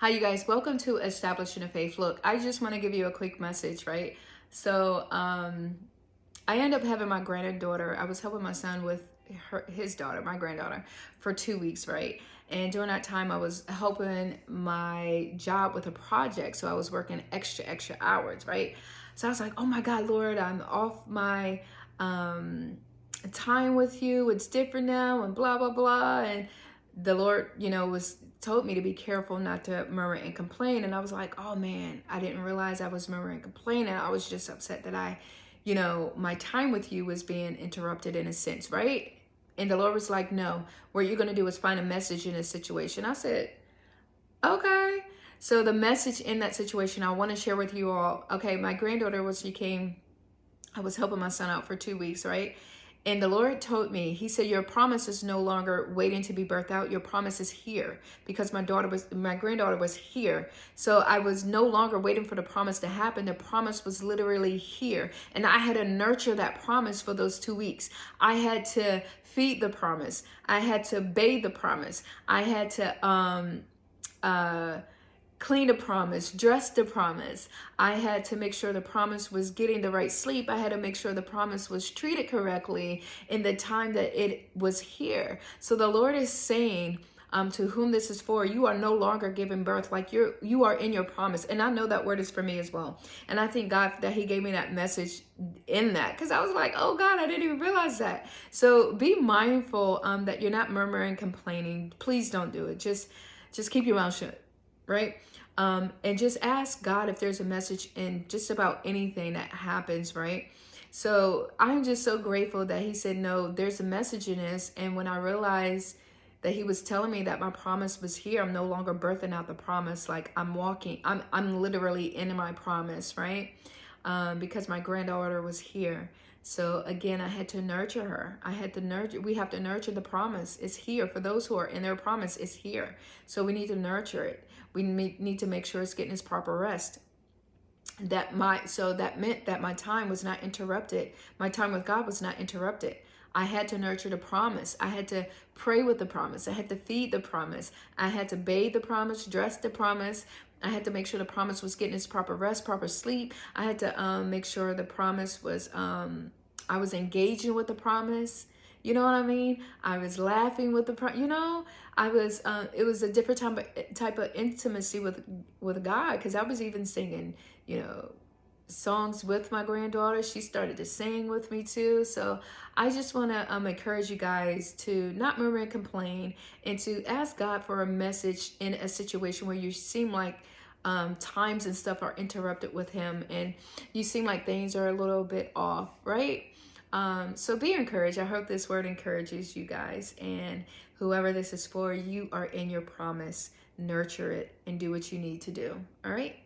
Hi, you guys. Welcome to Establishing a Faith. Look, I just want to give you a quick message, right? So, I ended up having my granddaughter. I was helping my son with his daughter, my granddaughter, for 2 weeks, right? And during that time, I was helping my job with a project. So I was working extra hours, right? So I was like, oh my God, Lord, I'm off my time with you. It's different now, and blah, blah, blah. And the Lord, was told me to be careful not to murmur and complain. And I was like, oh man, I didn't realize I was murmuring and complaining. I was just upset that my time with you was being interrupted in a sense, right? And the Lord was like, no, what you're going to do is find a message in this situation. I said, okay. So the message in that situation, I want to share with you all. Okay, my granddaughter I was helping my son out for 2 weeks, right? And the Lord told me, He said, your promise is no longer waiting to be birthed out. Your promise is here, because my granddaughter was here. So I was no longer waiting for the promise to happen. The promise was literally here. And I had to nurture that promise for those 2 weeks. I had to feed the promise. I had to bathe the promise. I had to, clean the promise, dress the promise. I had to make sure the promise was getting the right sleep. I had to make sure the promise was treated correctly in the time that it was here. So the Lord is saying, to whom this is for, you are no longer giving birth, like you are in your promise. And I know that word is for me as well. And I thank God that He gave me that message in that, because I was like, oh God, I didn't even realize that. So be mindful that you're not murmuring, complaining. Please don't do it. Just keep your mouth shut, right? And just ask God if there's a message in just about anything that happens, right? So I'm just so grateful that He said, no, there's a message in this. And when I realized that He was telling me that my promise was here, I'm no longer birthing out the promise. Like I'm literally in my promise, right? Because my granddaughter was here. So again, I had to nurture her. We have to nurture the promise. It's here. For those who are in their promise, it's here. So we need to nurture it. We need to make sure it's getting its proper rest. That meant that my time was not interrupted. My time with God was not interrupted. I had to nurture the promise. I had to pray with the promise. I had to feed the promise. I had to bathe the promise, dress the promise. I had to make sure the promise was getting its proper rest, proper sleep. I had to make sure the promise was, I was engaging with the promise. You know what I mean? I was laughing with I was, it was a different type of intimacy with God, because I was even singing, songs with my granddaughter. She started to sing with me too. So I just want to encourage you guys to not murmur and complain, and to ask God for a message in a situation where you seem like times and stuff are interrupted with Him, and you seem like things are a little bit off, right? So be encouraged. I hope this word encourages you guys, and whoever this is for, you are in your promise. Nurture it and do what you need to do. All right.